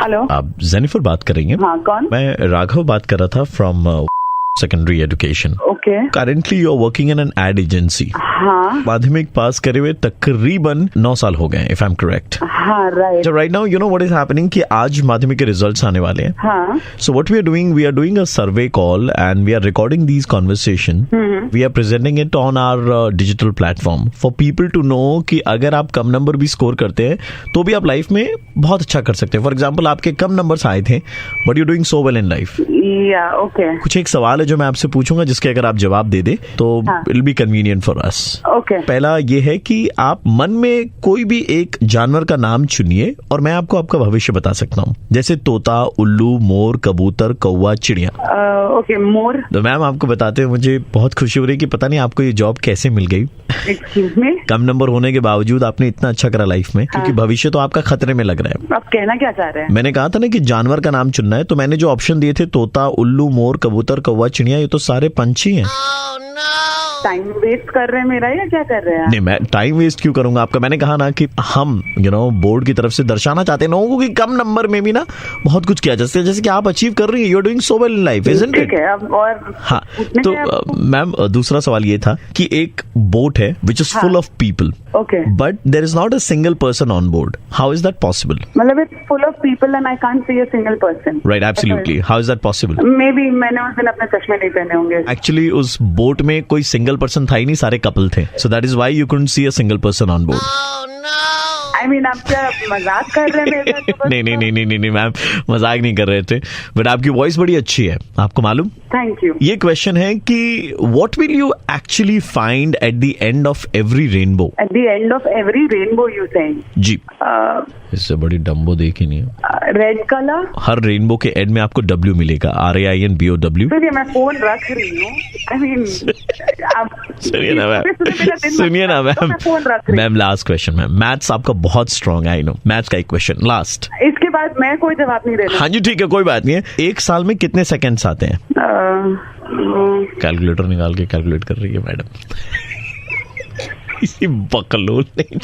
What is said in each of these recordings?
Hello, आप Jennifer बात कर रही हैं? हाँ, कौन? मैं राघव बात कर रहा था from secondary education. Okay. Currently you are working in an ad agency. हाँ माध्यमिक पास करे हुए तकरीबन 9 साल हो गए, इफ आई एम करेक्ट। हाँ, right. So right now, you know what is happening कि आज माध्यमिक के रिजल्ट्स आने वाले हैं। हाँ। So what we are doing a survey call and we are recording these conversation. We are presenting it on our digital platform for people to know कि अगर आप कम नंबर भी स्कोर करते हैं तो भी आप लाइफ में बहुत अच्छा कर सकते हैं। फॉर एग्जाम्पल आपके कम नंबर्स आए थे but you doing so well in life. या ओके। कुछ एक सवाल है जो मैं आपसे पूछूंगा जिसके अगर आप जवाब दे दे तो it be convenient for us. Okay. पहला ये है कि आप मन में कोई भी एक जानवर का नाम चुनिए और मैं आपको आपका भविष्य बता सकता हूँ, जैसे तोता, उल्लू, मोर, कबूतर, कौवा, चिड़िया। ओके, मोर। तो मैम आपको बताते हुए मुझे बहुत खुशी हो रही है कि पता नहीं आपको ये जॉब कैसे मिल गई। Excuse me? कम नंबर होने के बावजूद आपने इतना अच्छा करा लाइफ में, क्योंकि भविष्य तो आपका खतरे में लग रहा है। आप कहना क्या चाह रहे हैं? मैंने कहा था ना कि जानवर का नाम चुनना है, तो मैंने जो ऑप्शन दिए थे तोता, उल्लू, मोर, कबूतर, कौवा, चिड़िया, ये तो सारे पंछी हैं। टाइम वेस्ट कर रहे हैं मेरा या क्या कर रहे हैं? नहीं, मैं टाइम वेस्ट क्यों करूंगा आपका। मैंने कहा ना कि हम बोर्ड की तरफ से दर्शाना चाहते हैं लोगों को कि कम नंबर में भी ना बहुत कुछ किया जा सकता है, जैसे कि आप अचीव कर रही हैं। You are doing so well in life, isn't it? ठीक है। अब और हाँ, तो मैम दूसरा सवाल ये था कि एक बोट है which is full of people, okay, but there is not a single person on board. How is that possible? मतलब it's full of people and I can't see a single person. Right, absolutely. How is that possible? Maybe मैंने उस दिन अपने चश्मे नहीं पहने होंगे। Actually उस बोट में कोई सिंगल पर्सन था ही नहीं, सारे कपल थे। So that is why you couldn't see a single person on board. I mean आप क्या मजाक कर रहे हैं? नहीं मैम, मजाक नहीं कर रहे थे, बट आपकी वॉइस बड़ी अच्छी है, आपको मालूम। Thank you. ये क्वेश्चन है कि what will you actually find at the end of every rainbow? At the end of every rainbow you saying? जी। इससे बड़ी डम्बो देखी नहीं है। Red colour. हर रेनबो के एंड में आपको W मिलेगा, RAINBOW। सुनिए, मैं फोन रख रही हूँ। आई मीन सुनिए ना ma'am, ma'am last question. Ma'am maths आपका बहुत स्ट्रॉन्ग है, आई नो। मैथ्स का एक क्वेश्चन लास्ट, इसके बाद मैं कोई जवाब नहीं देना। हाँ जी ठीक है, कोई बात नहीं है। एक साल में कितने सेकंड्स आते हैं? कैलकुलेटर निकाल के कैलकुलेट कर रही है मैडम। इसी बकलोल नहीं।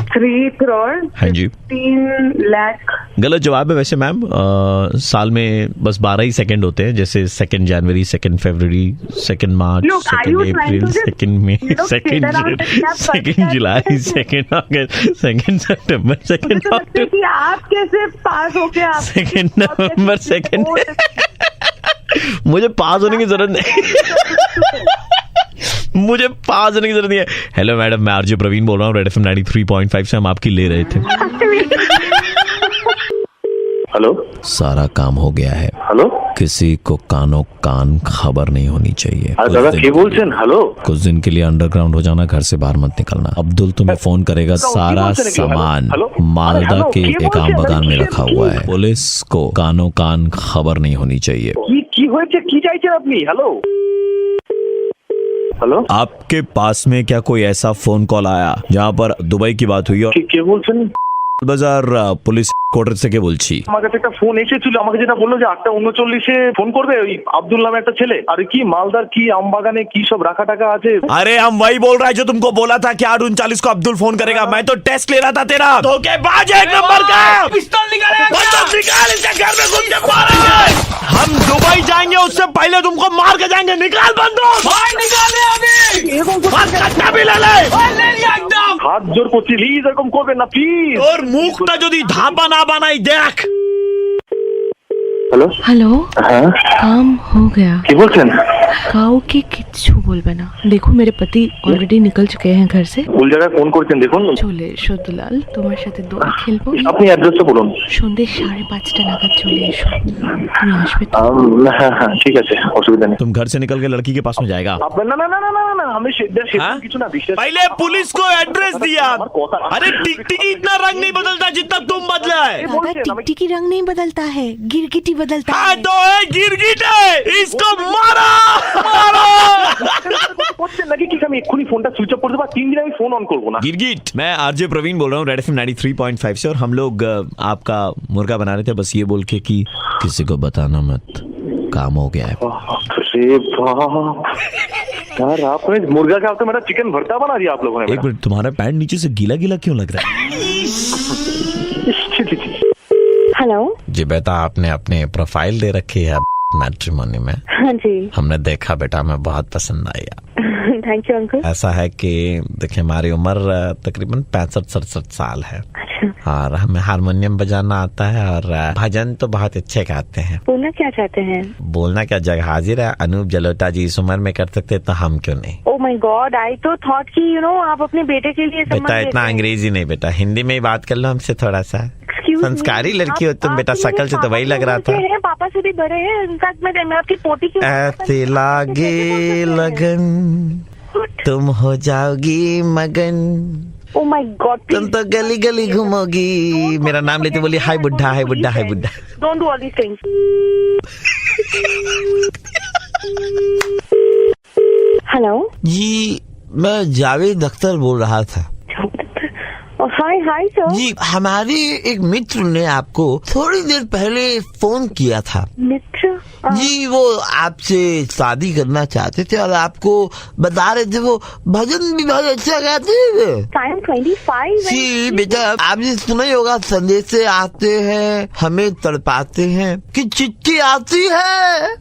3 करोड़। हाँ जी। 3 लाख। गलत जवाब है वैसे मैम। साल में बस 12 ही सेकंड होते हैं, जैसे 2 जनवरी, 2 फरवरी, 2 मार्च, 2 अप्रैल, 2 मई, 2 जुलाई, 2 अगस्त, 2 सितंबर, 2 अक्टूबर। आप कैसे पास हो गए? 2 नवंबर, 2 मुझे पास होने की जरूरत नहीं। मुझे पास होने की जरूरत नहीं है। हेलो मैडम, मैं आरजे प्रवीण बोल रहा हूँ, रेड FM 93.5 से हम आपकी ले रहे थे। हेलो, सारा काम हो गया है। हेलो, किसी को कानों कान खबर नहीं होनी चाहिए। दादा के बोलছেন? हेलो, कुछ दिन के लिए अंडरग्राउंड हो जाना, घर से बाहर मत निकलना। अब्दुल तुम्हें फोन करेगा, सारा सामान मालदा के एक आम बागान में रखा हुआ है। पुलिस को कानों कान खबर नहीं होनी चाहिए। কি হয়েছে? কি চাইছেন আপনি? हेलो हेलो, आपके पास में क्या कोई ऐसा फोन कॉल आया जहाँ पर दुबई की बात हुई? और কে বলছেন? বাজার পুলিশ কোয়ার্টার থেকে বলছি। আমার কাছে একটা ফোন এসেছিল, আমাকে যেটা বললো যে 8:39 ফোন করবে ওই আব্দুল নামে একটা ছেলে। আর কি মালদার কি আমবাগানে কি सब রাখা টাকা আছে। अरे हम वही बोल रहा है जो तुमको बोला था कि 8:39 को अब्दुल फोन करेगा। मैं तो टेस्ट ले रहा था तेरा। धोखेबाज है एक नंबर का। पिस्तौल निकाले, निकाल, इसके घर में घुस के मारेंगे। हम दुबई जाएंगे, उससे पहले तुमको मार के जाएंगे। निकाल बंदूक, निकाले अभी भी ले ले। হাত জোর করছি, প্লিজ এরকম করবেন না প্লিজ। और मुखটা যদি ধাপা না বানাই দেখ। हेलो হ্যালো, হ্যাঁ কাম हो गया। কি বলছেন? কাউকে কিচ্ছু বলবে না। দেখো मेरे पति ऑलरेडी निकल चुके हैं घर से। ভুল জায়গায় ফোন করছেন, দেখুন। চলে এসো দুলাল, তোমার সাথে দোল খেলবো। আপনি অ্যাড্রেসটা বলুন। সন্ধ্যে 5:30 নাগাদ চলে এসো। তুমি আসবে তো? হ্যাঁ হ্যাঁ ঠিক আছে, অসুবিধা নেই। तुम घर से निकल के लड़की के पास में जाएगा? আপনার না না না না না না আমি কিছু না বিশ্বাস। पहले पुलिस को एड्रेस दिया। अरे टिकटिकी इतना रंग नहीं बदलता जितना तुम बदला है। दादा, टिकटिकी रंग नहीं बदलता है, गिरगिटी बदलता है। तो है गिरगिट है, इसको मारो मारो। लगे कि আমি এক্ষুনি ফোনটা সুইচ অফ করে দেব, 3 दिन আমি ফোन ऑन করব ना। गिरगिट, मैं आरजे प्रवीण बोल रहा हूँ, रेड FM 93.5 से। और हम लोग आपका मुर्गा बना रहे थे, बस ये बोल के कि किसी को बताना मत, काम हो गया है। अरे बाप यार, आपने मुर्गा का तो मेरा चिकन भरता बना दिया आप लोगों ने। एक मिनट, तुम्हारा पैंट नीचे से गीला गीला क्यों लग रहा है? हेलो। जी बेटा, आपने अपनी प्रोफाइल दे रखी है मैट्रिमोनी में। हाँ जी। हमने देखा बेटा, हमें बहुत पसंद आई आप। Thank you uncle. ऐसा है कि देखिए, हमारी उम्र तकरीबन 65-67 साल है और हमें हारमोनियम बजाना आता है और भजन तो बहुत अच्छे गाते हैं। बोलना क्या चाहते हैं? बोलना क्या, जगह हाजिर है। अनूप जलोटा जी इस उम्र में कर सकते तो हम क्यों नहीं। ओह माय गॉड, आई तो थॉट कि आप अपने बेटे के लिए बेटा इतना अंग्रेजी नहीं बेटा, हिंदी में ही बात कर लो हमसे थोड़ा सा। संस्कारी लड़की हो तुम बेटा, शकल से तो वही लग रहा था। पापा से भी बड़े हैं, इनफैक्ट मैं आपकी पोती की। ऐसे लागे लगन तुम हो जाओगी मगन, ओह माय गॉड, तुम तो गली गली घूमोगी। मेरा नाम लेते बोली हाय बुड्ढा, हाय बुड्ढा, हाय बुड्ढा। Don't do all these things. Hello जी, मैं जावेद अख्तर बोल रहा था। हाय हाय सर। जी, हमारे एक मित्र ने आपको थोड़ी देर पहले फोन किया था। मित्र? जी, वो आपसे शादी करना चाहते थे और आपको बता रहे थे वो भजन भी बहुत अच्छा गाते हैं। I am 25। जी बेटा, आपने सुना ही होगा, संदेश आते हैं हमें तड़पाते हैं कि चिट्ठी आती है।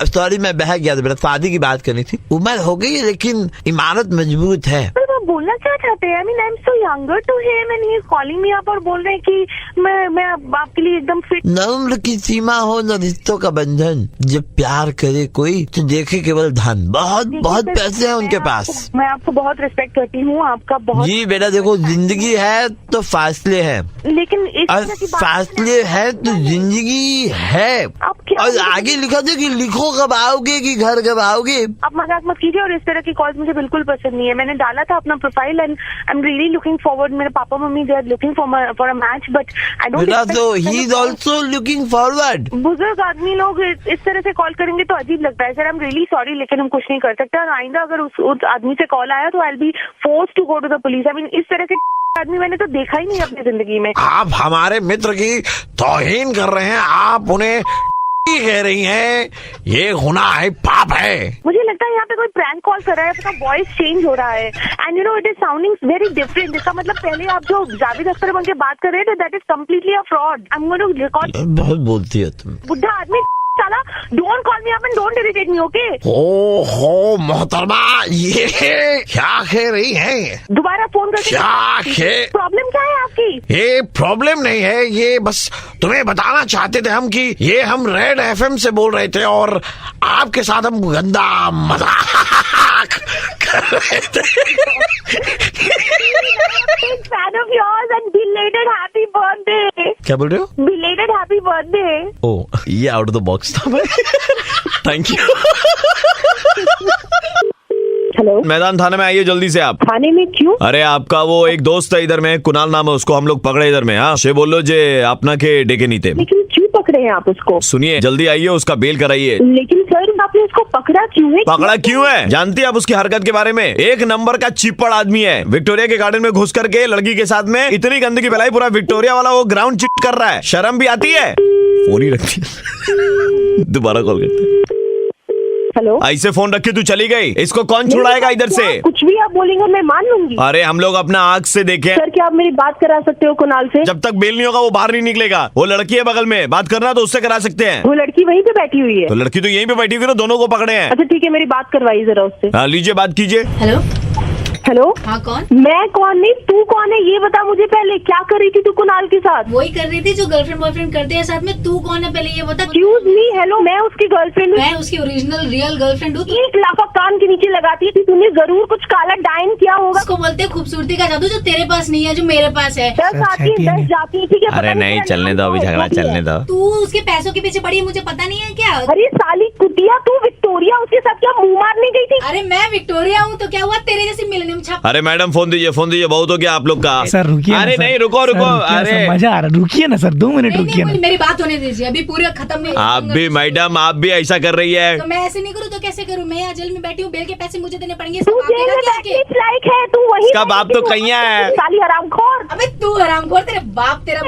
सॉरी, मैं बह गया था बेटा, शादी की बात करनी थी। उम्र हो गई है लेकिन इमारत मजबूत है। बोलना क्या चाहते हैं? I am so younger to him and he is calling me up और बोल रहे हैं कि मैं आपके लिए एकदम फिट। न उम्र की सीमा हो न रिश्तों का बंधन, जब प्यार करे कोई तो देखे केवल धन। बहुत बहुत पैसे हैं उनके पास। मैं आपको बहुत रिस्पेक्ट करती हूँ, आपका बहुत। जी बेटा देखो, जिंदगी है तो फासले हैं, लेकिन और फासले है तो जिंदगी है। और आगे लिखा था कि लिखो कब आओगे कि घर कब आओगे। आप मजाक मत कीजिए और इस तरह की कॉल्स मुझे बिल्कुल पसंद नहीं है। मैंने डाला था अपना profile and I am really looking forward. मेरे पापा मम्मी they are looking for a match, but I don't. बेटा तो he is also looking forward. बुजुर्ग आदमी लोग इस तरह से कॉल करेंगे तो अजीब लगता है। Sir I am really sorry, लेकिन हम कुछ नहीं कर सकते। और आइंदा अगर उस आदमी से कॉल आया तो I will be forced to go to the police. I mean इस तरह के आदमी मैंने तो देखा ही नहीं अपनी जिंदगी में। आप हमारे मित्र की तौहीन कर रहे हैं, आप उन्हें कह रही हैं, ये गुनाह है, पाप है। मुझे लगता है यहाँ पे कोई प्रैंक कॉल कर रहा है, अपना वॉइस चेंज हो रहा है and it is sounding very different. इसका मतलब पहले आप जो जावेद अख्तर बन के बात कर रहे थे, that is completely a fraud. I am going to record. बहुत बोलती है तुम। बुढ़ा आदमी साला, don't call me up and don't irritate me, okay? हो मोहतरमा, ये क्या कह रही हैं? दोबारा फोन करके क्या प्रॉब्लम क्या है आपकी? ये प्रॉब्लम नहीं है, ये बस तुम्हें बताना चाहते थे हम कि ये हम रेड एफएम से बोल रहे थे और आपके साथ हम गंदा मजाक कर रहे थे। Fan of yours and belated happy birthday. क्या बोल रहे हो? Belated happy birthday. ओह, ये आउट ऑफ द बॉक्स था भाई। Thank you. हेलो, मैदान थाने में आइए जल्दी से आप। थाने में क्यों? अरे आपका वो एक दोस्त है इधर में, कुणाल नाम है उसको, हम लोग पकड़े इधर में। हाँ, से बोलो जे अपना के डेके नहीं थे। लेकिन क्यों पकड़े हैं आप उसको? सुनिए, जल्दी आइए, उसका बेल कराइए। लेकिन सर आपने उसको पकड़ा क्यों है? पकड़ा क्यों है? जानती है आप उसकी हरकत के बारे में? एक नंबर का चिपड़ आदमी है। विक्टोरिया के गार्डन में घुस करके लड़की के साथ में इतनी गंदगी फैलाई, पूरा विक्टोरिया वाला वो ग्राउंड चिट कर रहा है। शर्म भी आती है? फोन ही रखती है। दोबारा कॉल करते हैं। हेलो, ऐसे फोन रखी तू चली गई, इसको कौन छुड़ाएगा इधर से? कुछ भी आप बोलेंगे मैं मान लूंगी। अरे हम लोग अपना आंख से देखें। सर क्या आप मेरी बात करा सकते हो कुणाल से? जब तक बेल नहीं होगा वो बाहर नहीं निकलेगा। वो लड़की है बगल में, बात करना तो उससे करा सकते हैं। वो लड़की वहीं पे बैठी हुई है। तो लड़की तो यहीं पे बैठी हुई है ना, दोनों को पकड़े हैं। अच्छा ठीक है, मेरी बात करवाइए जरा उससे। हाँ लीजिए, बात कीजिए। हेलो, हेलो, हाँ कौन? मैं कौन नहीं, तू कौन है ये बता मुझे पहले। क्या कर रही थी तू कुणाल के साथ? वही कर रही थी जो गर्लफ्रेंड बॉयफ्रेंड करते हैं साथ में। तू कौन है पहले ये बता। एक्सक्यूज मी, हेलो, मैं उसकी गर्लफ्रेंड हूँ। मैं उसकी ओरिजिनल रियल गर्लफ्रेंड हूँ। 1 लाख कान के नीचे लगाती थी, तूने जरूर कुछ काला डाइन किया होगा। उसको बोलते हैं खूबसूरती का जादू, जो तेरे पास नहीं है, जो मेरे पास है। 10 आती है 10 जाती है, ठीक है? अरे नहीं, चलने दो, अभी झगड़ा चलने दो। तू उसके पैसों के पीछे पड़ी है, मुझे पता नहीं है क्या? अरे साली कुतिया, तू विक्टोरिया उसके साथ क्या मुंह मारने गई थी? अरे मैं विक्टोरिया हूँ तो क्या हुआ, तेरे जैसी मिलने में छाप। अरे मैडम फोन दीजिए, फोन दीजिए, बहुत हो गया आप लोग का। सर रुकिए। अरे नहीं, रुको रुको। अरे मजा आ रहा, रुकिए ना सर, 2 मिनट रुकिए ना। मेरी बात होने दीजिए, अभी पूरा खत्म नहीं। आप भी मैडम, आप भी ऐसा कर रही है। तो मैं ऐसे नहीं करूँ तो कैसे करूँ? मैं यहाँ जेल में बैठी हूँ, बेल के पैसे मुझे देने पड़ेंगे। तू जेल में बैठने के लायक है, तू वही इसका बाप तो कैया है। साली हरामखोर। अबे तू हरामखोर, तेरे बाप, तेरा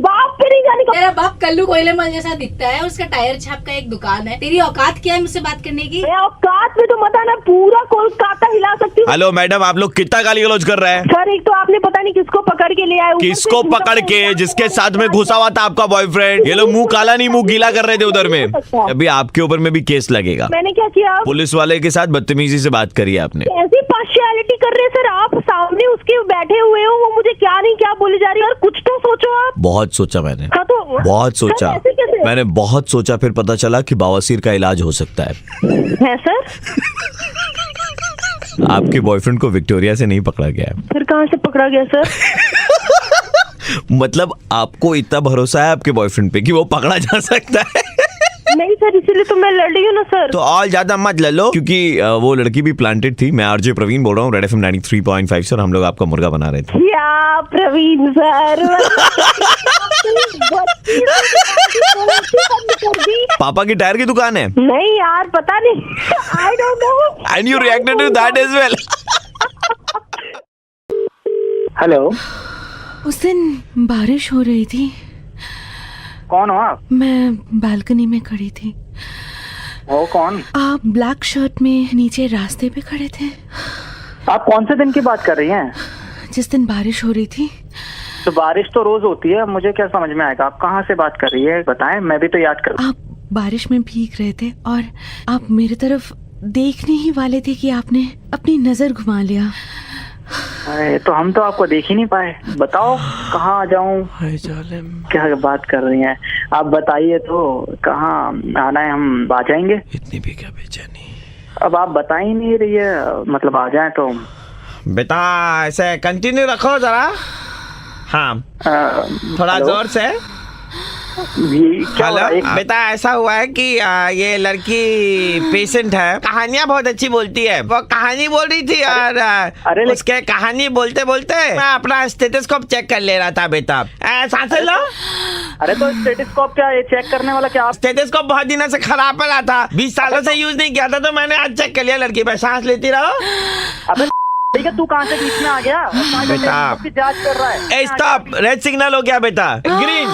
बाप पे नहीं जाने का। तेरा बाप कल्लू कोयले मल जैसा दिखता है, उसका टायर छाप का एक दुकान है। तेरी औकात क्या है मुझसे बात करने की? मैं औकात में तो मत आना, पूरा कोलकाता हिला सकती हूँ। हेलो मैडम, आप लोग कितना गाली गलौज कर रहे हैं? सर एक तो आपने पता नहीं किसको पकड़ के ले आए, ऊपर से किसको दूसरा पकड़ के? इंसान जिसके को साथ में घुसा हुआ था आपका बॉयफ्रेंड। ये लोग मुंह काला नहीं मुंह गीला कर रहे थे उधर में। अभी आपके ऊपर में भी केस लगेगा। मैंने क्या किया? पुलिस वाले के साथ बदतमीजी से बात करी आपने। ऐसी पार्शियलिटी कर रहे हैं सर, आप सामने उसके बैठे हुए हो, वो मुझे क्या नहीं क्या बोले जा रही है, और कुछ तो सोचो आप। बहुत सोचा मैंने, हाँ तो बहुत सोचा, सर, ऐसे कैसे? मैंने बहुत सोचा, फिर पता चला कि बवासीर का इलाज हो सकता है सर आपके बॉयफ्रेंड को विक्टोरिया से नहीं पकड़ा गया है। फिर कहाँ से पकड़ा गया सर? मतलब आपको इतना भरोसा है आपके बॉयफ्रेंड पे कि वो पकड़ा जा सकता है? नहीं सर, इसीलिए तो मैं लड़ रही हूँ ना सर। तो और ज्यादा मत ले लो, क्योंकि वो लड़की भी प्लांटेड थी। मैं आरजे प्रवीण बोल रहा हूँ, रेड एफएम 93.5 से, और हम लोग आपका मुर्गा बना रहे थे। क्या प्रवीण सर? पापा की टायर की दुकान है। नहीं यार, पता नहीं, I don't know. And you reacted to that as well. Hello, उस दिन बारिश हो रही थी, कौन हो आप? मैं बालकनी में खड़ी थी। वो कौन? आप ब्लैक शर्ट में नीचे रास्ते पे खड़े थे। आप कौन से दिन की बात कर रही हैं? जिस दिन बारिश हो रही थी। तो बारिश तो रोज होती है, मुझे क्या समझ में आएगा? आप कहाँ से बात कर रही है बताएं, मैं भी तो याद करूँ। आप बारिश में भीग रहे थे और आप मेरी तरफ देखने ही वाले थे कि आपने अपनी नजर घुमा लिया। अरे तो हम तो आपको देख ही नहीं पाए। बताओ कहाँ आ जाऊँ? क्या बात कर रही हैं आप? बताइए तो कहाँ आना है, हम आ जाएंगे। इतनी भी क्या बेचैनी? अब आप बता ही नहीं रही है, मतलब आ जाए तो। बेटा ऐसे कंटिन्यू रखो जरा। हाँ थोड़ा हेलो? जोर से। क्या हो रहा है? हेलो बेटा, ऐसा हुआ है कि ये लड़की पेशेंट है, कहानियाँ बहुत अच्छी बोलती है। वो कहानी बोल रही थी और अरे उसके कहानी बोलते बोलते मैं अपना स्टेथोस्कोप चेक कर ले रहा था। बेटा सांसें लो। अरे तो स्टेथोस्कोप क्या, ये चेक करने वाला क्या? आप स्टेथोस्कोप बहुत दिनों से खराब पड़ा था, 20 सालों से यूज नहीं किया था, तो मैंने आज चेक कर लिया लड़की पे। सांस लेती रहो। अबे ठीक है, तू कहाँ से बीच में आ गया? बेटा की जांच कर रहा है। स्टॉप, रेड सिग्नल हो गया बेटा, ग्रीन।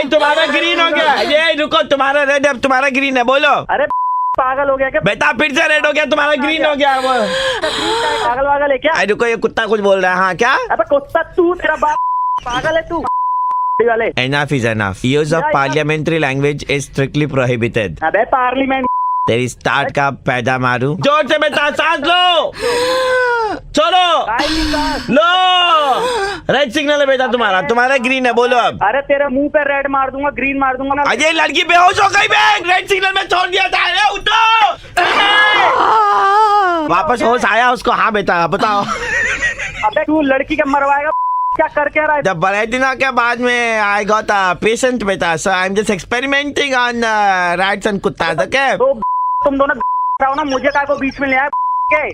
तुम्हारा ग्रीन हो गया। ये रुको, तुम्हारा रेड है, तुम्हारा ग्रीन है, बोलो। अरे पागल हो गया क्या? बेटा फिर से रेड हो गया, तुम्हारा ग्रीन हो गया। वो पागल वागल है क्या? रुको, ये कुत्ता कुछ बोल रहा है। हाँ क्या? अबे कुत्ता तू, तेरा बाप पागल है तू वाले। Enough is enough. Use of parliamentary language is strictly prohibited. अबे पार्लियामेंट तेरी स्टार्ट का पैदा मारू। जोर से बेटा, सांस लो, छोड़ो, लो। रेड सिग्नल है बेटा तुम्हारा, तुम्हारा ग्रीन है, बोलो अब। अरे तेरे मुंह पे रेड मार दूंगा, ग्रीन मार दूंगा ना। अजय लड़की बेहोश हो गई, मैं रेड सिग्नल में छोड़ दिया था। अरे उठो, वापस होश आया उसको? हाँ बेटा बताओ। अबे तू लड़की के मरवाएगा, क्या कर क्या रहा है? जब बड़े दिनों के बाद में आई गॉट अ पेशेंट बेटा, so I am just experimenting on rats and कुत्ता। ओके तो तुम दोनों रहो ना, मुझे काय को बीच में ले आया के?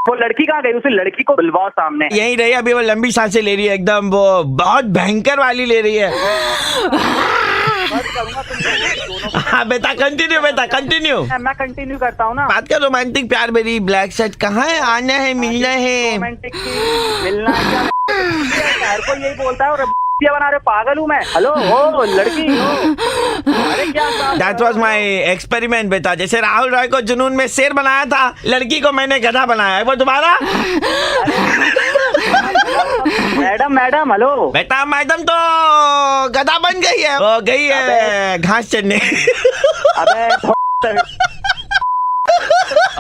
वो लड़की कहाँ गई? उसे लड़की को बुलवाओ सामने। यही रही अभी, वो लंबी सांसें ले रही है एकदम, वो बहुत भयंकर वाली ले रही है। हाँ बेटा कंटिन्यू, बेटा कंटिन्यू। मैं कंटिन्यू करता हूँ ना। बात कर रोमांटिक प्यार मेरी। ब्लैक शर्ट कहाँ है? आना है, मिलना है। रोमांटिक मिलना है, हर कोई यही बोलता है। और बना रहे, पागल हूँ मैं? हेलो ओ लड़की हो। अरे क्या? That was my experiment बेटा। जैसे राहुल रॉय को जुनून में शेर बनाया था, लड़की को मैंने गधा बनाया है। वो तुम्हारा? Madam madam hello. बेटा मैडम तो गधा बन गई है, वो गई है घास चढ़ने। अबे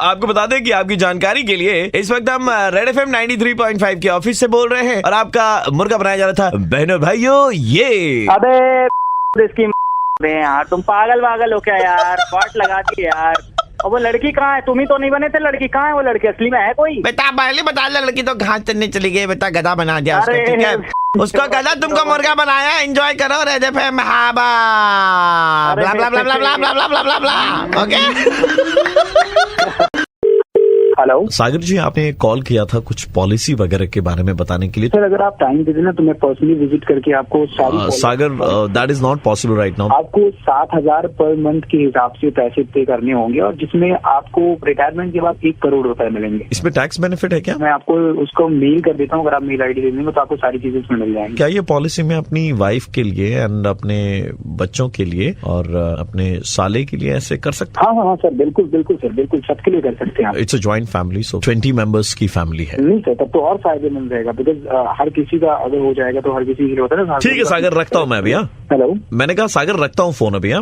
आपको बता दें कि आपकी जानकारी के लिए इस वक्त हम रेड एफएम 93.5 के ऑफिस से बोल रहे हैं, और आपका मुर्गा बनाया जा रहा था। बहनों भाइयों, ये अबे इसकी यार, तुम पागल वागल हो क्या यार? बात लगाती यार। और वो लड़की कहाँ है? तुम ही तो नहीं बने थे। लड़की कहाँ है? वो लड़की असली में है कोई? बेटा पहले बता दे, लड़की तो घास चढ़ने चली गई बेटा, गधा बना दिया उसको। अरे, ठीक है, उसको गधा, तुमको मुर्गा बनाया। एंजॉय करो रेड एफएम। हाँ बा ब्ला ब्ला ब्ला ब्ला ब्ला ब्ला ब्ला ब्ला ब्ला। ओके हेलो सागर जी, आपने कॉल किया था कुछ पॉलिसी वगैरह के बारे में बताने के लिए। सर, अगर आप टाइम दे देना तो मैं पर्सनली विजिट करके आपको सारी Sagar, that is not possible right now. आपको 7,000 पर मंथ के हिसाब से पैसे पे करने होंगे और जिसमें आपको रिटायरमेंट के बाद 1 करोड़ रुपए मिलेंगे। इसमें टैक्स बेनिफिट है क्या? मैं आपको उसको मेल कर देता हूँ, अगर आप मेल आईडी दे देंगे तो आपको सारी चीजें उसमें मिल जाएंगी। क्या ये पॉलिसी में अपनी वाइफ के लिए एंड अपने बच्चों के लिए और अपने साले के लिए ऐसे कर सकते हैं? हाँ सर, बिल्कुल बिल्कुल सर, बिल्कुल सबके लिए कर सकते हैं आप। It's a joint family, so 20 members की फैमिली है। नहीं सर, तब तो और फायदेमंद रहेगा, बिकॉज हर किसी का अगर हो जाएगा तो हर किसी के लिए होता है ना। ठीक है सागर, रखता हूँ मैं अभी। हेलो, मैंने कहा सागर रखता हूँ फोन अभी।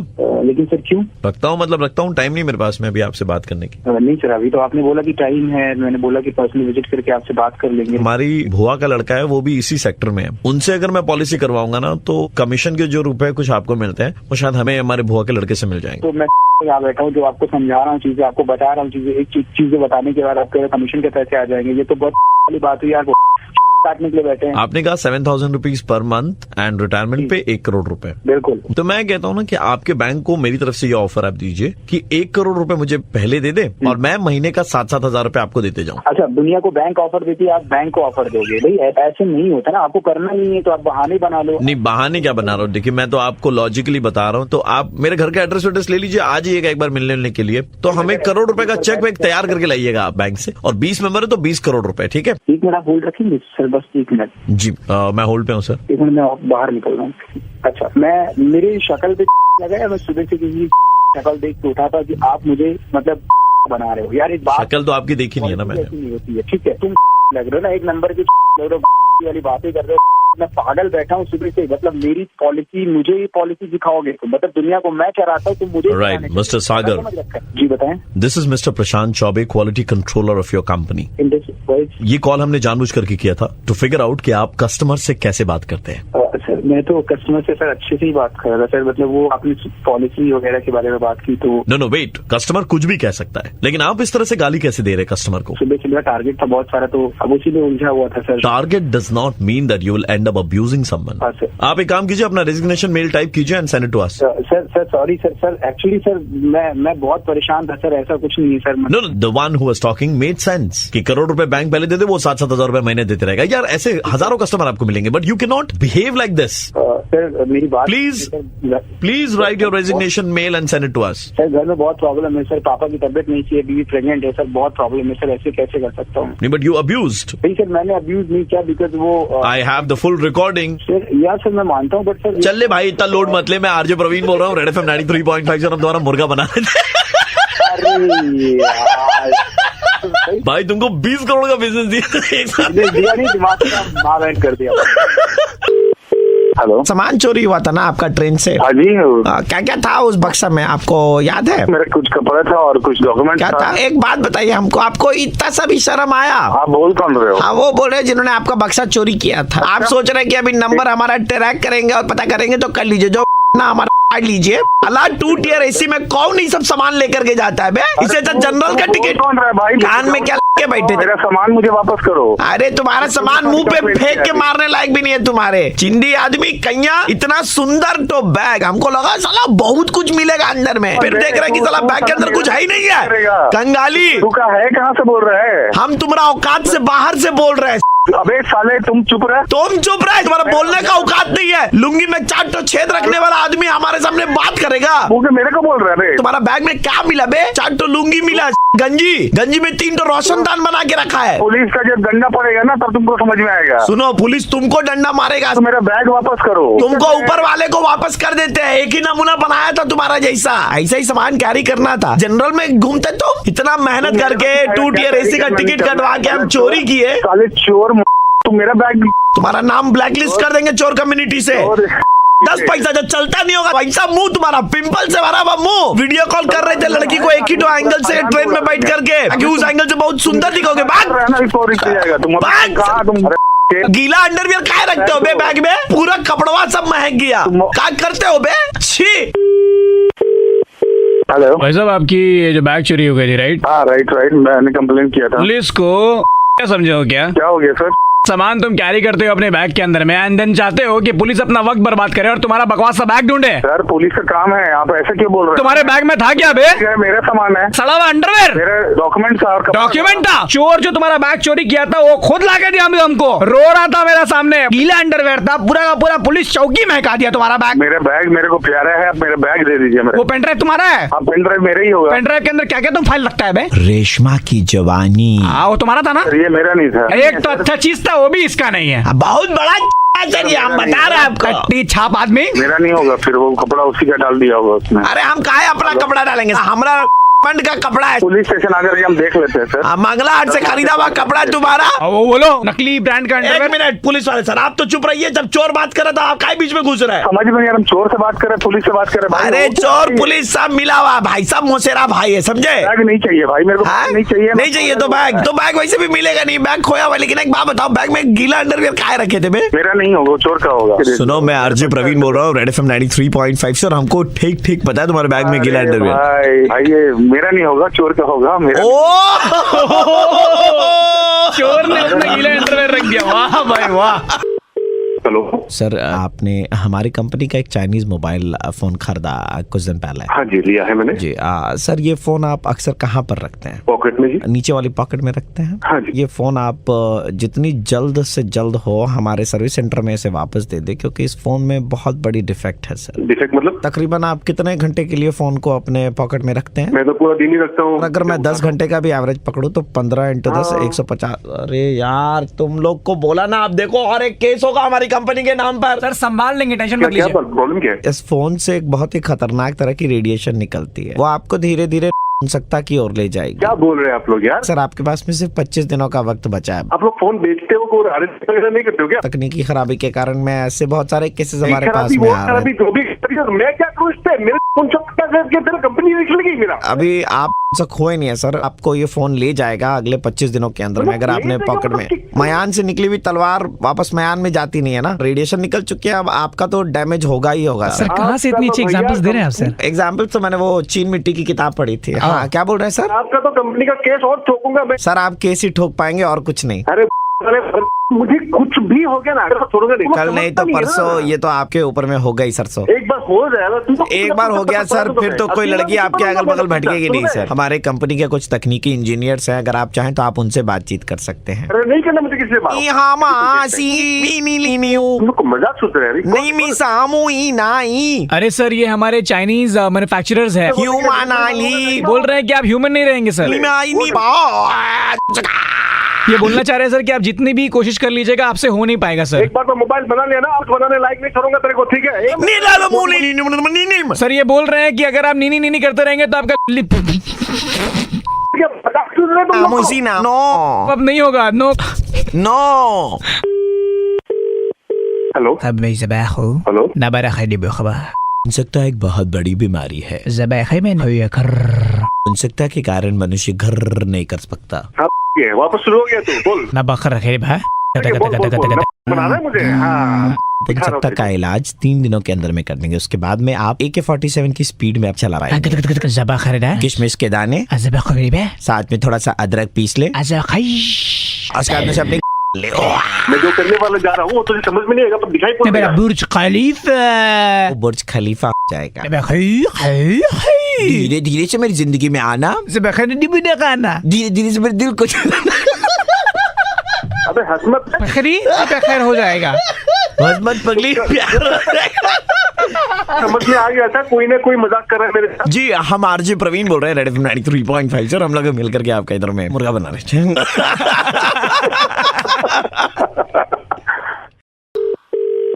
लेकिन सर क्यों रखता हूँ मतलब रखता हूँ, टाइम नहीं मेरे पास में अभी आपसे बात करने की। नहीं सर, अभी तो आपने बोला कि टाइम है, मैंने बोला कि पर्सनली विजिट करके आपसे बात कर लेंगे। हमारी भुआ का लड़का है, वो भी इसी सेक्टर में है। उनसे अगर मैं पॉलिसी करवाऊंगा ना तो कमीशन के जो रुपए कुछ आपको मिलते हैं वो शायद हमें हमारे भुआ के लड़के से मिल जाएंगे। तो मैं यहाँ बैठा हूँ, जो आपको समझा रहा हूँ चीजें, आपको बता रहा हूँ चीजें, एक चीजें बताने के बाद आपके कमीशन के पैसे आ जाएंगे। ये तो बहुत वाली बात हुई यार, काटने के लिए बैठे हैं। आपने कहा 7,000 rupees per month and retirement पे 1 करोड़ रुपए। बिल्कुल। तो मैं कहता हूँ ना कि आपके बैंक को मेरी तरफ से ये ऑफर आप दीजिए कि 1 करोड़ रुपए मुझे पहले दे दे और मैं महीने का 7-7 हजार रुपए आपको देते जाऊँ। अच्छा, दुनिया को बैंक ऑफर देती है, आप बैंक को ऑफर दोगे? भाई ऐसे नहीं होता ना, आपको करना नहीं है तो आप बहाने बना लो। नहीं, बहाने क्या बना रहा हूँ, देखिए मैं तो आपको लॉजिकली बता रहा हूँ। तो आप मेरे घर का एड्रेस वेड्रेस ले लीजिए, आ जाइएगा एक बार मिलने के लिए। तो हमें 1 करोड़ रुपए का चेक वेक तैयार करके लाइएगा आप बैंक से, और 20 मेंबर है तो 20 करोड़ रुपए। ठीक है, 1 मिनट आप होल्ड रखेंगे सर, बस 1 मिनट जी। मैं होल्ड पे हूँ सर। 1 मिनट में बाहर निकल रहा हूँ। अच्छा, मैं मेरी शक्ल पे लगा, मैं सुबह से किसी शक्ल देख के उठा था कि आप मुझे मतलब बना रहे हो यार। एक बात, शक्ल तो आपकी देखी नहीं है ना मैंने। नहीं होती है, ठीक है, तुम लग रहे हो ना, एक नंबर की लग रहे हो, वाली बातें कर रहे हो। मैं पागल बैठा हूँ सुबह से, मतलब मेरी पॉलिसी, मुझे ये पॉलिसी दिखाओगे तुम, मतलब दुनिया को मैं चलाता हूँ, तुम मुझे राइट मिस्टर सागर, जी बताएं। This is mister Prashant Choubey, quality controller of your company. ये कॉल हमने जानबूझ करके किया था टू फिगर आउट कि आप कस्टमर से कैसे बात करते हैं। सर, मैं तो कस्टमर से सर अच्छे से ही बात कर रहा था सर, मतलब वो आपने पॉलिसी वगैरह के बारे में बात की तो। नो वेट, कस्टमर कुछ भी कह सकता है, लेकिन आप इस तरह से गाली कैसे दे रहे कस्टमर को? सुबह से मेरा टारगेट था बहुत सारा, तो अब उसी में उलझा हुआ था sir. Target does not mean that you will end up abusing someone. आप एक काम कीजिए, अपना रेजिग्नेशन मेल टाइप कीजिए and send it to us. Sir sorry sir, actually sir मैं बहुत परेशान था सर, ऐसा कुछ नहीं है sir. No, the one who was talking made sense कि करोड़ रुपए बैंक पहले दे दे, वो 7-7 हजार रुपए महीने देते रहेगा। यार ऐसे हजारों कस्टमर आपको मिलेंगे, but you can not behave like this. Sir मेरी बात, please write your resignation mail and send it to us. Sir घर में बहुत प्रॉब्लम है सर, पापा की तबीयत नहीं थी, बीवी प्रेग्नेंट है सर, बहुत प्रॉब्लम है सर, ऐसे कैसे कर सकता हूँ? नहीं, बट यू अब्यूज्ड। नहीं सर, मैंने अब्यूज नहीं किया, बिकॉज वो I have the full recording. Sir यार सर मैं मानता हूँ, बट सर चल ले भाई, इतना लोड मत ले। मैं आरजे प्रवीण बोल रहा हूँ, रेड एफएम 93.5 से हम तुम्हारा मुर्गा बना अरे यार भाई तुमको 20 करोड़ का बिजनेस दिया एक साथ। दिया नहीं, दिमाग में मार बैंड कर दिया। हेलो, सामान चोरी हुआ था ना आपका ट्रेन से? हाँ जी। क्या क्या था उस बक्सा में, आपको याद है? मेरा कुछ कपड़ा था और कुछ डॉक्यूमेंट क्या था? एक बात बताइए हमको, आपको इतना सा भी शर्म आया? आप बोल कौन रहे हो? हाँ, वो बोल रहे जिन्होंने आपका बक्सा चोरी किया था। आप सोच रहे हैं कि अभी नंबर हमारा ट्रैक करेंगे और पता करेंगे, तो कर लीजिए, जो ना हमारा काट लीजिए। अल्लाह 2 टियर एसी में कौन ही सब सामान लेकर के जाता है बे? इसे तो जनरल का टिकट कौन रहा है भाई? कान में क्या के बैठे? मेरा सामान मुझे वापस करो। अरे तुम्हारा सामान मुंह पे फेंक के मारने लायक भी नहीं है तुम्हारे चिंदी आदमी कन्या। इतना सुंदर तो बैग, हमको लगा साला बहुत कुछ मिलेगा अंदर में, फिर देख रहे कि साला बैग के अंदर कुछ है ही नहीं है। कंगाली तू का है, कहाँ से बोल रहा है? हम तुम्हारा औकात से बाहर से बोल रहे हैं। अबे साले तुम चुप रहे। तुम चुप रहे, तुम्हारा बोलने का औकात नहीं है। लुंगी में 4 तो छेद रखने वाला आदमी हमारे सामने बात करेगा। वो मेरे को बोल रहा है? तुम्हारा बैग में क्या मिला बे? 4 तो लुंगी मिला, गंजी में 3 तो रोशनदान बना के रखा है। पुलिस का जब डंडा पड़ेगा ना तब तुमको समझ में आएगा। सुनो, पुलिस तुमको डंडा मारेगा तो मेरा बैग वापस करो। तुमको ऊपर वाले को वापस कर देते हैं। एक ही नमूना बनाया था तुम्हारा जैसा, ऐसा ही सामान कैरी करना था। जनरल में घूमते तुम, इतना मेहनत करके 2 टियर एसी का टिकट कटवा के हम चोरी किए। साले चोर, तुम मेरा बैग, तुम्हारा नाम ब्लैकलिस्ट कर देंगे चोर कम्युनिटी से। 10 पैसा जो चलता नहीं होगा वैसा मुंह तुम्हारा, पिंपल से भरा हुआ मुंह। वीडियो कॉल कर रहे थे लड़की को एक ही तो एंगल से ट्रेन में बैठ करके, ताकि उस एंगल से बहुत सुंदर दिखोगे। गीला अंडरवियर काहे रखते हो बे बैग में? पूरा कपड़वा सब महक गया, क्या करते हो बे? छी। हेलो भाई साहब, आपकी ये जो बैग चोरी हो गई थी, राइट? हाँ राइट, मैंने कंप्लेन किया था। पुलिस को क्या समझे हो? क्या हो गया सर? सामान तुम कैरी करते हो अपने बैग के अंदर में एंड देन चाहते हो कि पुलिस अपना वक्त बर्बाद करे और तुम्हारा बकवास सा बैग ढूंढे। सर पुलिस का काम है, आप ऐसे क्यों बोल रहे तुम्हारे बैग में था क्या बे? हैं? मेरा सामान है, सड़ा हुआ अंडरवेयर, मेरे डॉक्यूमेंट और डॉक्यूमेंट था। चोर जो तुम्हारा बैग चोरी किया था वो खुद ला के दिया हमको, रो रहा था मेरे सामने, गीला अंडरवेयर था, पूरा का पूरा पुलिस चौकी महका दिया तुम्हारा बैग। मेरे बैग मेरे को प्यारा है, आप मेरे बैग दे दीजिए मेरे। वो पेन ड्राइव तुम्हारा है? आप पेन ड्राइव मेरा ही होगा। पेन ड्राइव के अंदर क्या क्या तुम फाइल रखता है बे? रेशमा की जवानी। हाँ वो तुम्हारा था ना? सर ये मेरा नहीं था। एक तो अच्छा चीज था वो भी इसका नहीं है। बहुत बड़ा सर ये हम बता रहे हैं आपको। कट्टी छाप आदमी। मेरा नहीं होगा, फिर वो कपड़ा उसी का डाल दिया होगा उसने। अरे हम काहे अपना कपड़ा डालेंगे, हमारा फंड का कपड़ा है। पुलिस स्टेशन आकर के हम देख लेते हैं सर। मंगला हाट से खरीदा हुआ कपड़ा तुम्हारा। वो बोलो नकली ब्रांड का एक अंडरवेयर। मिनट पुलिस वाले सर, आप तो चुप रहिए। जब चोर बात कर रहा था आप काहे बीच में घुस रहे हैं? समझ में नहीं, हम चोर से बात कर रहे हैं, पुलिस से बात कर रहे हैं। अरे चोर पुलिस सब मिला हुआ भाई, सब मोसेरा भाई है, समझे? बैग नहीं चाहिए भाई मेरे को, हाँ? नहीं चाहिए। नहीं चाहिए तो बैग वैसे भी मिलेगा नहीं, बैग खोया हुआ। लेकिन एक बात बताओ, बैग में गीला अंडरवियर काहे रखे थे बे? मेरा नहीं होगा, चोर का होगा। सुनो मैं आरजे प्रवीण बोल रहा हूँ, रेड एफएम 93.5 से, और हमको ठीक ठीक पता है तुम्हारे बैग में गीला अंडरवियर। भाई ये मेरा नहीं होगा, चोर का होगा मेरा। चोर ने अपना गीला अंडरवेयर रख दिया। वाह भाई वाह। हेलो सर, आपने हमारी कंपनी का एक चाइनीज मोबाइल फोन खरीदा कुछ दिन पहले। हाँ जी लिया है मैंने जी। सर ये फोन आप अक्सर कहाँ पर रखते हैं? पॉकेट में जी। नीचे वाली पॉकेट में रखते हैं? हाँ जी। ये फोन आप जितनी जल्द से जल्द हो हमारे सर्विस सेंटर में इसे वापस दे दे, क्योंकि इस फोन में बहुत बड़ी डिफेक्ट है सर। डिफेक्ट मतलब? तकरीबन आप कितने घंटे के लिए फोन को अपने पॉकेट में रखते हैं? मैं तो पूरा दिन ही रखता हूँ। अगर मैं 10 घंटे का भी एवरेज पकड़ूं तो 15 × 10 150। अरे यार तुम लोग को बोला ना, आप देखो और एक केस होगा हमारी कंपनी के नाम पर। सर संभाल लेंगे, टेंशन क्या मत क्या लीजिए। प्रॉब्लम क्या है? इस फोन से एक बहुत ही खतरनाक तरह की रेडिएशन निकलती है, वो आपको धीरे धीरे सकता की ओर ले जाएगी। क्या बोल रहे हैं आप लोग यार? सर आपके पास में सिर्फ 25 दिनों का वक्त बचा है। आप लोग फोन बेचते हो, कोई अरेस्ट वगैरह नहीं करते हो क्या? तकनीकी खराबी के कारण में ऐसे बहुत सारे केसेस हमारे पास खराबी में वो आ रहे खराबी हैं। जो भी मैं क्या करूँ इस पे? मेरे फोन चक्का करके तेरा कंपनी निकलेगी मेरा। अभी आप से खोए नहीं है सर, आपको ये फोन ले जाएगा अगले 25 दिनों के अंदर में। अगर आपने पॉकेट में मयान से निकली हुई तलवार वापस मयान में जाती नहीं है ना, रेडिएशन निकल चुकी है, अब आपका तो डैमेज होगा ही होगा। सर कहाँ से इतनी अच्छी एग्जांपल्स दे रहे हैं आप सर? एग्जाम्पल तो मैंने वो चीन मिट्टी की किताब पढ़ी थी। हाँ क्या बोल रहे हैं सर? आपका तो कंपनी का केस और ठोकूंगा मैं। सर आप केस ही ठोक पाएंगे और कुछ नहीं। अरे मुझे कुछ भी हो गया ना, अगर छोड़ूंगा नहीं। कल नहीं तो परसों, ये तो आपके ऊपर में होगा ही सरसों। एक बार हो जाएगा, एक बार हो गया सर, फिर तो कोई लड़की आपके अगल बगल भटकेगी नहीं सर। हमारे कंपनी के कुछ तकनीकी इंजीनियर्स हैं, अगर आप चाहें तो आप उनसे बातचीत कर सकते हैं। अरे नहीं करना मुझे किसी से बात। तुम लोग को मजाक सोच रहे हैं? नहीं मी सामू ही नहीं। अरे सर ये हमारे चाइनीज मैन्युफैक्चरर्स है, ह्यूमन आली बोल रहे हैं कि आप ह्यूमन नहीं रहेंगे सर। ये बोलना चाह रहे हैं सर कि आप जितनी भी कोशिश कर लीजिएगा आपसे हो नहीं पाएगा सर। एक बार तो मोबाइल बना लिया ना, आप बनाने लायक नहीं छोड़ूंगा तेरे को, ठीक है? सर सर ये बोल रहे हैं कि अगर आप नीनी नीनी करते रहेंगे तो आपका मजाक सुन रहे तुम लोग को? नो अब नहीं होगा। No no. हेलो अब मैं ज़बाख़ो हेलो नबरा खैदी बखबा हो सकता है एक बहुत बड़ी बीमारी है। ज़बाख़े में नहीं कर सकता के कारण मनुष्य घर नहीं कर सकता। ये वापस शुरू हो गया तू, बोल। ना बखर रखे भा बना रहा है मुझे। हाँ सकता का इलाज 3 दिनों के अंदर में कर देंगे। उसके बाद में आप AK-47 की स्पीड में आप चला पाएंगे। ज़बाख़ किशमिश के दाने, साथ में थोड़ा सा अदरक पीस ले, उसके बाद में से अपने ले मैं जो करने वाला जा रहा हूँ वो तुझे समझ में नहीं आएगा, पर दिखाई पड़ रहा है। बुर्ज खलीफा वो बुर्ज खलीफा हो जाएगा। धीरे धीरे से मेरी जिंदगी में आना, धीरे धीरे से मेरे दिल को अबे हंस मत, खैर हो जाएगा। मत पगली, समझ में आ गया था कोई ना कोई मजाक कर रहा है मेरे साथ। जी हम आरजे प्रवीण बोल रहे हैं, रेड एफएम 93.5 से, और हम लोग मिल करके आपका इधर में मुर्गा बना रहे थे।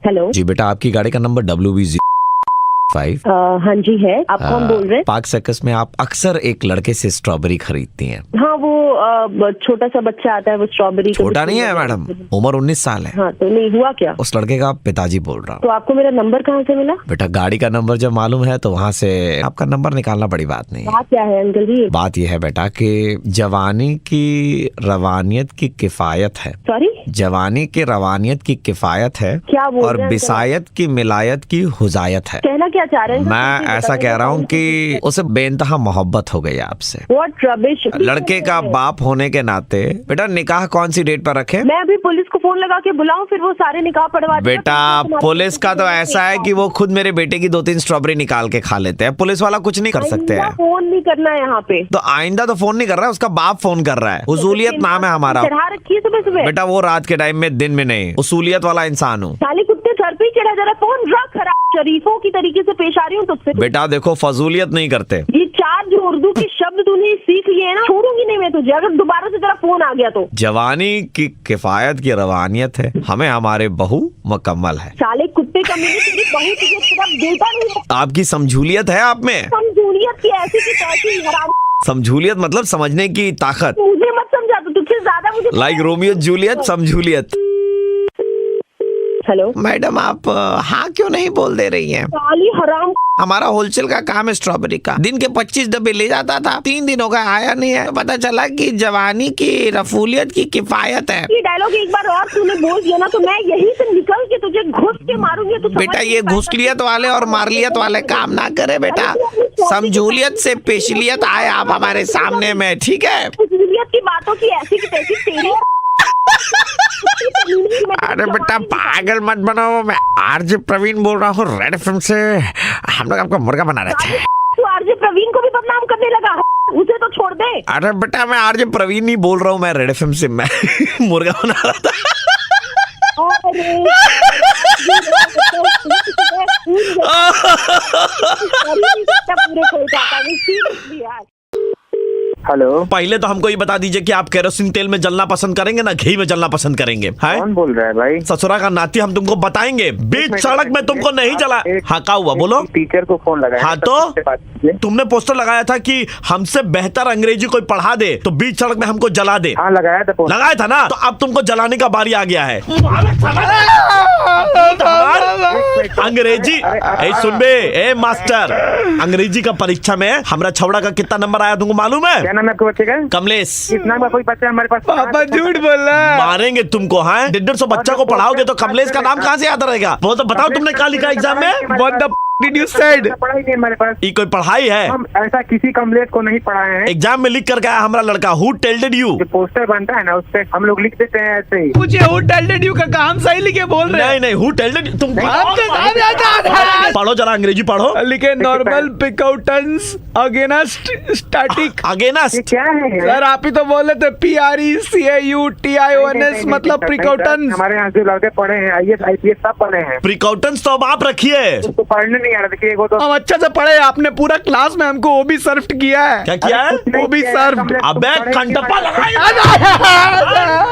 हेलो जी बेटा, आपकी गाड़ी का नंबर WB05। हाँ जी है, आप कौन बोल रहे हैं? पार्क सर्कस में आप अक्सर एक लड़के से स्ट्रॉबेरी खरीदती हैं। हाँ वो छोटा सा बच्चा आता है, वो स्ट्रॉबेरी छोटा नहीं है मैडम, उम्र 19 साल है। हाँ तो नहीं हुआ क्या? उस लड़के का पिताजी बोल रहा हूँ। तो आपको मेरा नंबर कहाँ से मिला? बेटा गाड़ी का नंबर जब मालूम है तो वहाँ से आपका नंबर निकालना बड़ी बात नहीं है। बात क्या है अंकल जी? बात यह है बेटा कि जवानी की रवानियत की किफायत है। सॉरी? जवानी की रवानियत की किफायत है क्या बोल और रहे हैं? बिसायत की मिलायत की हुजायत है। कहना क्या चाह रहे हैं? मैं ऐसा कह रहा हूँ कि उसे बेइंतहा मोहब्बत हो गई आपसे। What rubbish. लड़के का बाप होने के नाते बेटा निकाह कौन सी डेट पर रखे? मैं अभी पुलिस को फोन लगा के बुलाऊं, फिर वो सारे निकाह पढ़वा देगा। बेटा पुलिस का तो ऐसा है कि वो खुद मेरे बेटे की 2-3 स्ट्रॉबेरी निकाल के खा लेते हैं, पुलिस वाला कुछ नहीं कर सकते हैं। फोन नहीं करना है यहाँ पे। तो आइंदा तो फोन नहीं कर रहा है, उसका बाप फोन कर रहा है। उसूलियत नाम है हमारा। चढ़ा रखी है सुबह सुबह। बेटा वो रात के टाइम में, दिन में नहीं। उसूलियत वाला इंसान हूँ। साले कुत्ते सर पे ही चढ़ा जा रहा है। फोन रख, खराब शरीफों की तरीके से पेश आ रही हूँ तुझसे। बेटा देखो फजूलियत नहीं करते। ये 4 जो उर्दू के शब्द तूने सीख लिए ना, छोड़ूंगी नहीं मैं तुझे अगर दोबारा से तेरा फोन आ गया तो। जवानी की किफायत की रवानियत है, हमें हमारे बहू मुकम्मल है। साले कुत्ते का मेरे तेरी बहू तुझे तेरा बेटा नहीं है। आपकी समझूलियत है आप में। समझूलियत की ऐसी की तैसी हराम। समझूलियत मतलब समझने की ताकत। मुझे मत समझा, तो तुझसे ज्यादा मुझे लाइक रोमियो जूलियत समझूलियत। हेलो मैडम आप हाँ क्यों नहीं बोल दे रही हैं? साली हराम। हमारा होलसेल का काम है स्ट्रॉबेरी का। दिन के 25 डब्बे ले जाता था, 3 दिन हो गए आया नहीं है। पता चला कि जवानी की रफूलियत की किफायत है। ये डायलॉग एक बार और तूने बोल दिया ना तो मैं यहीं से निकल के तुझे घुस के मारूंगी। तो बेटा ये घुसलियत वाले और मारलियत वाले काम ना करे बेटा। समझूलियत से पेशलियत आए आप हमारे सामने में, ठीक है? समझूलियत की बातों की ऐसी की तैसी तेरी। अरे बेटा पागल मत बनाओ, मैं आरजे प्रवीण बोल रहा हूँ रेड एफएम से। हम लोग आपको मुर्गा बना रहे थे। तू आरजे प्रवीण को भी बदनाम करने लगा, उसे तो छोड़ दे। अरे बेटा मैं आरजे प्रवीण नहीं बोल रहा हूँ, मैं रेड एफएम से मैं मुर्गा बना रहा था। हेलो, पहले तो हमको ये बता दीजिए कि आप केरोसिन तेल में जलना पसंद करेंगे ना घी में जलना पसंद करेंगे? कौन बोल रहा है भाई? ससुरा का नाती हम तुमको बताएंगे। बीच सड़क में तुमको नहीं चला। हाँ क्या हुआ बोलो? टीचर को फोन लगाया। हाँ तो तुमने पोस्टर लगाया था कि हमसे बेहतर अंग्रेजी कोई पढ़ा दे तो बीच सड़क में हमको जला दे। हाँ लगाया था पोस्टर। लगाया था ना, तो अब तुमको जलाने का बारी आ गया है। अंग्रेजी सुन बे ए मास्टर, अंग्रेजी का परीक्षा में हमारा छवड़ा का कितना नंबर आया तुमको मालूम है? क्या नाम है आपके बच्चे का? कमलेश। इस नाम का कोई बच्चा हमारे पास? पापा झूठ बोल रहा है। मारेंगे तुमको। हाँ 150 बच्चा को पढ़ाओगे तो कमलेश का नाम कहाँ से याद रहेगा? वो तो बताओ तुमने क्या लिखा एग्जाम में? What the did you said? पढ़ाई नहीं हमारे पास। ये कोई पढ़ाई है? हम ऐसा किसी कमलेश को नहीं पढ़ाए हैं। एग्जाम में लिख कर गया हमारा लड़का हु टेल्डेड यू। जो पोस्टर बनता है ना उस पे हम लोग लिख देते हैं ऐसे ही। मुझे हु टेल्डेड यू का काम सही लिखे बोल रहे हैं। नहीं हु टेल्डेड तुम नहीं। पढ़ो जरा अंग्रेजी पढ़ो। लिखे नॉर्मल पिकआउटेंस अगेंस्ट स्टैटिक। अगेंस्ट ये क्या है? सर आप ही तो बोले थे PRECAUTIONS मतलब प्रिकॉटन्स। हमारे यहाँ जो लड़के पढ़े हैं IAS IPS सब पढ़े हैं। प्रिकॉटन्स तो अब आप रखिए। उसको पढ़ने नहीं आ रहा। देखिए वो तो हम अच्छा से पढ़े, आपने पूरा क्लास में हमको ओबी सर्व किया है। क्या किया है? ओबी सर्व। अबे कंटप्पा लगाया।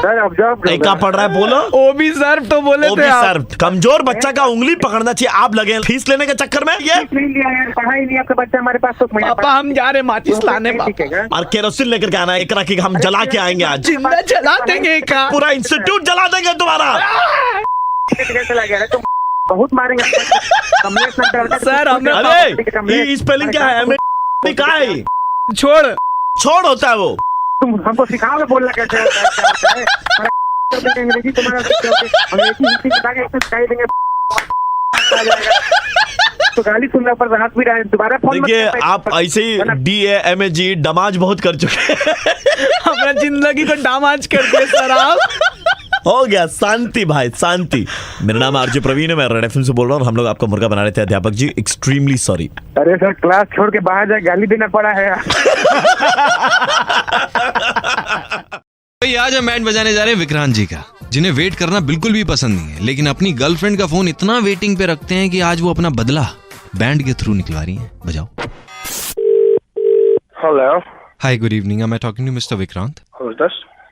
सर ऑब्जर्व क्या पढ़ रहा है बोलो? ओबी सर्व तो बोले ओबी थे आप। सर्व। कमजोर बच्चा का उंगली पकड़ना चाहिए, आप लगे फीस लेने के चक्कर में। ये नहीं लिया यार, पढ़ाई नहीं आपका बच्चा हमारे पास। तो पापा हम जा रहे माचिस लाने। और केरोसिन लेकर के आना एक रखी हम जला के आएंगे आज। जिंदा जला देंगे का पूरा इंस्टीट्यूट जला देंगे तुम्हारा। चला गया तुम बहुत मारेंगे सर हमने। अरे ये स्पेलिंग क्या है? क्या है? छोड़ होता है वो। तुम हमको सिखाओगे बोलना कैसे होता है? अंग्रेजी तुम्हारा अंग्रेजी बता के सिखाई देंगे तो गाली सुनने पर हाथ भी रहा है। दोबारा फोन देखिए आप ऐसे ही DAMAG डमाज बहुत कर चुके हैं। हमारा जिंदगी को डामाज कर दिया सर आप। हो गया शांति भाई शांति। मेरा नाम आरजे प्रवीण है, मैं रेड एफएम से बोल रहा हूँ। हम लोग आपको मुर्गा बना रहे थे अध्यापक जी, एक्सट्रीमली सॉरी। अरे सर क्लास छोड़ के बाहर जाए गाली देना पड़ा है। आज हम बैंड बजाने जा रहे हैं विक्रांत जी का, जिन्हें वेट करना बिल्कुल भी पसंद नहीं है, लेकिन अपनी गर्लफ्रेंड का फोन इतना वेटिंग पे रखते हैं कि आज वो अपना बदला बैंड के थ्रू निकलवा रही हैं। बजाओ। Hello, hi good evening, I am talking to mister Vikrant?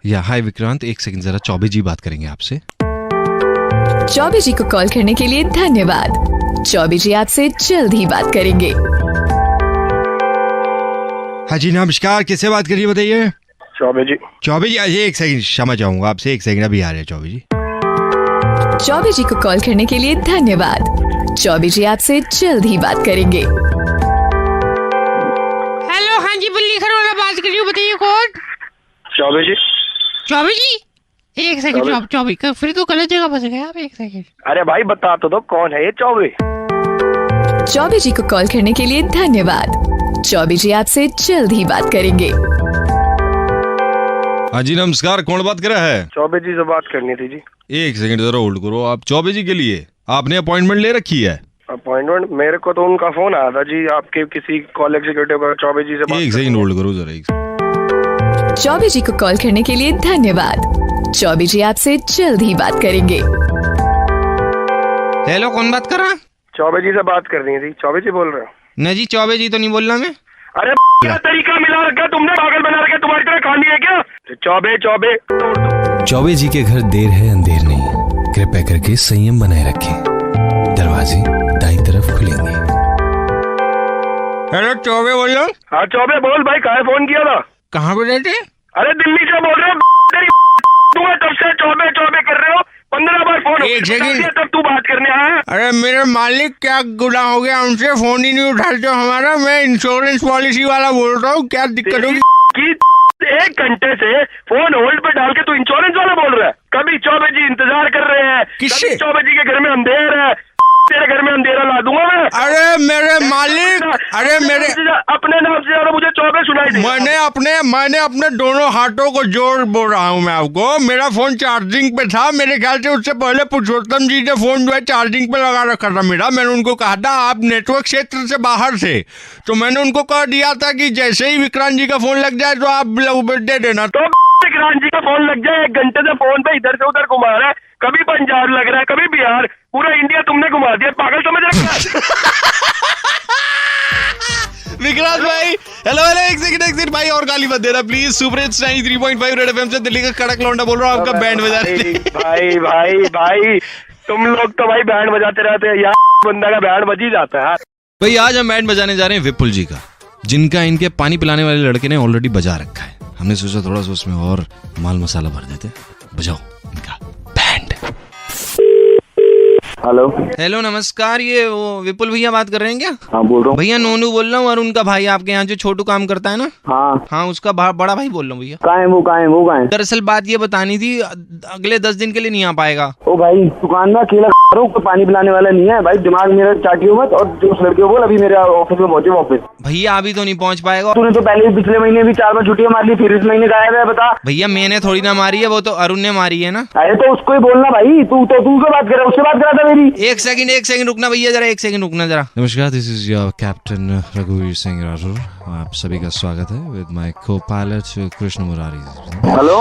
या हाय विक्रांत, एक सेकंड जरा चौबे जी बात करेंगे आपसे। चौबे जी को कॉल करने के लिए धन्यवाद। चौबे जी आपसे जल्द ही बात करेंगे। हाँ जी नमस्कार, किससे बात करिए बताइए? चौबे जी। चौबे जी अजय एक सेकंड क्षमा चाहूंगा आपसे, एक सेकंड अभी आ रहे हैं चौबे जी। चौबे जी को कॉल करने के लिए धन्यवाद। चौबे जी आपसे जल्द ही बात करेंगे। हेलो, हाँ जी बल्ली घर वाला बात कर रही हूँ, बताइए कौन? चौबे जी। चौबे जी एक सेकंड। चौबे का फिर तो गलत जगह फंस गया आप। एक सेकंड। अरे भाई बता तो दो कौन है ये चौबे? चौबे जी को कॉल करने के लिए धन्यवाद। चौबे जी आपसे जल्द ही बात करेंगे। हाँ जी नमस्कार, कौन बात कर रहा है? चौबे जी से बात करनी थी जी। एक सेकंड जरा होल्ड करो। आप चौबे जी के लिए आपने अपॉइंटमेंट ले रखी है? अपॉइंटमेंट मेरे को तो उनका फोन आया था जी, आपके किसी कॉल एग्जीक्यूटिव का चौबे जी से बात। एक सेकंड होल्ड करो जरा। चौबे जी को कॉल करने के लिए धन्यवाद। चौबे जी आपसे जल्द ही बात करेंगे। हेलो, कौन बात कर रहा? चौबे जी से बात करनी थी। चौबे जी बोल रहे हो? नहीं जी, चौबे जी तो नहीं बोल रहा मैं। अरे क्या तरीका मिला रखा तुमने, पागल बना रखा, तुम्हारी तरह खानी है क्या? चौबे चौबे चौबे जी के घर देर है अंधेर नहीं। कृपया करके संयम बनाए रखें। दरवाजे दाईं तरफ खुलेंगे। हेलो, चौबे बोल रहा हूँ। हाँ चौबे बोल भाई, कहाँ फोन किया था? कहाँ पे रहते? अरे दिल्ली से बोल रहे हो। तुम्हें तब से चौबे चौबे कर रहे हो, 15 बार फोन एक सेकंड, तब तू बात करने आया। अरे मेरे मालिक, क्या गुनाह हो गया उनसे? फोन ही नहीं उठाते हो हमारा। मैं इंश्योरेंस पॉलिसी वाला बोल रहा हूँ, क्या दिक्कत होगी? कि 1 घंटे से फोन होल्ड पे डाल के तू इंश्योरेंस वाला बोल रहा है। कभी चौबे जी इंतजार कर रहे हैं, किससे? चौबे जी के घर में अंधेर है, तेरे घर में अंधेरा ला दूंगा मैं। अरे मेरे मालिक, अरे मेरे अपने नाम से ज्यादा मुझे चौबे सुनाई दे। मैंने अपने दोनों हाथों को जोड़ बोल रहा हूँ मैं आपको। मेरा फोन चार्जिंग पे था, मेरे ख्याल से उससे पहले पुरुषोत्तम जी ने फोन जो है चार्जिंग पे लगा रखा था मेरा। मैंने उनको कहा था आप नेटवर्क क्षेत्र से बाहर थे, तो मैंने उनको कह दिया था कि जैसे ही विक्रांत जी का फोन लग जाए तो आप दे देना। तो विक्रांत जी का फोन लग जाए, 1 घंटे से फोन पे इधर से उधर घुमा रहा है, कभी पंजाब लग रहा है, कभी बिहार, पूरा इंडिया तुमने घुमा दिया। पागल समझ रखा है। विक्रांत भाई, हेलो हेलो, एक सेकंड भाई, और गाली मत देना please. Super hits 93.5 red FM से दिल्ली का कड़क लौंडा बोल रहा हूँ, आपका बैंड बजा रहे। भाई भाई भाई, तुम लोग तो भाई बैंड बजाते रहते हैं यार, बंदा का बैंड बज ही जाता है। भाई आज हम बैंड बजाने जा रहे हैं विपुल जी का, जिनका इनके पानी पिलाने वाले लड़के ने ऑलरेडी बजा रखा है। हमने सोचा थोड़ा सा उसमें और माल मसाला भर देते। बजाओ इनका बैंड। हेलो हेलो नमस्कार, ये वो विपुल भैया बात कर रहे हैं क्या? हाँ बोल रहा हूँ भैया, नोनू बोल रहा हूँ, और उनका भाई आपके यहाँ जो छोटू काम करता है ना। हाँ उसका बड़ा भाई बोल रहा हूँ भैया। कहाँ है वो? दरअसल बात ये बतानी थी, अगले 10 दिन के लिए नहीं आ पाएगा। ओ भाई, दुकान में अकेला कोई पानी पिलाने वाला नहीं है भाई, दिमाग मेरा चाटियो मत। और जो उस लड़के को बोल अभी मेरे ऑफिस में पहुंचे वापस। भैया अभी तो नहीं पहुंच पाएगा। तूने तो पहले पिछले महीने भी 4 बार छुट्टियां मार ली, फिर इस महीने गायब है। बता भैया, मैंने थोड़ी ना मारी है, वो तो अरुण ने मारी है ना। अरे तो उसको ही बोलना भाई, तू से बात कर रहा है, उससे बात करा था मेरी। एक सेकंड रुकना भैया, जरा 1 सेकंड रुकना जरा। नमस्कार, दिस इज योर कैप्टन रघुवीर सिंह राठौर। आप सभी का स्वागत है विद माय को पायलट कृष्ण मुरारी। हेलो,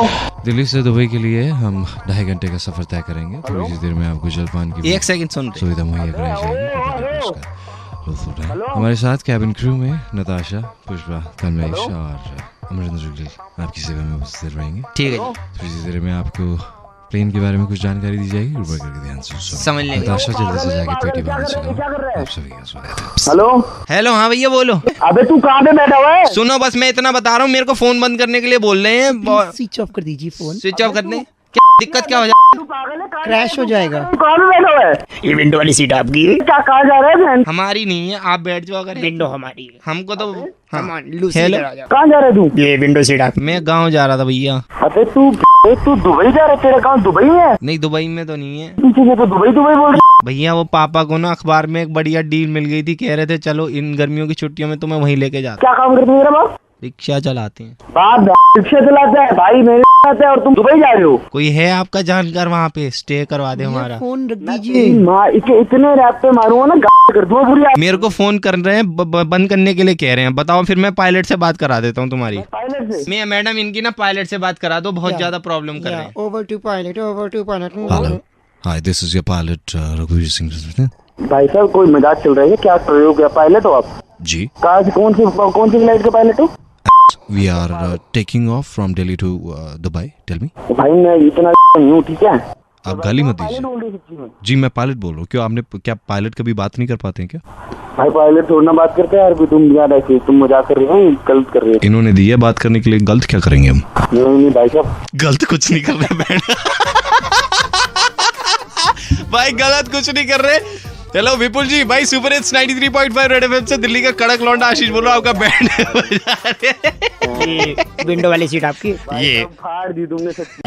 दिल्ली से दुबई के लिए हम 2.5 घंटे का सफर तय करेंगे। थोड़ी सी देर में आपको जलपान की 1 सेकंड सुन सुविधा मुहैया कराई जाएगी। हमारे साथ कैबिन क्रू में नताशा, पुष्पा, कमलेश और अमरिंदर जुगली आपकी सेवा में उपस्थित रहेंगे। ठीक है, थोड़ी सी देर में आपको प्लेन के बारे में कुछ जानकारी दी जाएगी, कृपया करके ध्यान से समझ लेंगे। नताशा जल्दी से जाके पेटी बांध सका। आप सभी का स्वागत है। हेलो हाँ भैया बोलो। अबे तू कहाँ पे बैठा हुआ है? सुनो बस मैं इतना बता रहा हूँ, मेरे को फोन बंद करने के लिए बोल रहे हैं। स्विच ऑफ कर दीजिए फोन। स्विच ऑफ करने क्या दिक्कत क्या हो जाए? क्रैश हो जाएगा। कहाँ पे बैठा हुआ है? ये विंडो वाली सीट आपकी है। क्या कहा जा रहा है बहन? हमारी नहीं है, आप बैठ जाओ। अगर विंडो हमारी है। हमको तो हाँ। हेलो, कहाँ जा रहा है तू? ये विंडो सीट आप। मैं गाँव जा रहा था भैया। अबे तू दुबई जा रहा है? तेरा गाँव दुबई में है? नहीं, दुबई में तो नहीं है। पीछे से तो दुबई बोल रहा है। भैया वो पापा को ना अखबार में एक बढ़िया डील मिल गई थी, कह रहे थे चलो इन गर्मियों की छुट्टियों में तुम्हें वहीं लेके जाता। क्या काम करते हैं मेरा बाप? रिक्शा चलाते हैं। बाप रिक्शा चलाता है भाई, मेरे साथ है और तुम दुबई जा रहे हो? कोई है आपका जानकार वहाँ पे? स्टे करवा दे हमारा। फोन रख दीजिए। इतने रैप पे मारूंगा ना, कर दूंगा पूरी। मेरे को फोन कर रहे हैं, बंद करने के लिए कह रहे हैं। बताओ फिर मैं पायलट से बात करा देता हूँ तुम्हारी। पायलट से? मैं मैडम इनकी ना पायलट से बात करा दो, बहुत ज्यादा प्रॉब्लम कर रहे हैं। Over to pilot. Hello, hi, this is your pilot रघुवीर सिंह। भाई साहब कोई मजाक चल रहा है क्या? प्रयोग क्या पायलट हो आप? जी। कहाँ से कौन सी फ्लाइट के पायलट हो? We are taking off from Delhi to Dubai. Tell me. भाई मैं इतना नहीं हूँ, ठीक है? आप गाली मत दीजिए। जी मैं पायलट बोल रहा हूँ। क्यों आपने क्या पायलट कभी बात नहीं कर पाते हैं क्या? भाई पायलट थोड़ी ना बात करते हैं यार, तुम यार ऐसे तुम मजाक कर रहे हो, गलत कर रहे हो। इन्होंने दिया बात करने के लिए, गलत क्या करेंगे हम? नहीं भाई साहब, गलत कुछ नहीं कर रहे बैंड। भाई गलत कुछ नहीं कर रहे। हेलो विपुल जी, भाई सुपर हिट्स 93.5 रेड एफएम से दिल्ली का कड़क लौंडा आशीष बोल रहा हूँ, आपका बैंड बजा रहे हैं। ये विंडो वाली सीट आपकी। ये फाड़ दी तुमने सच्ची।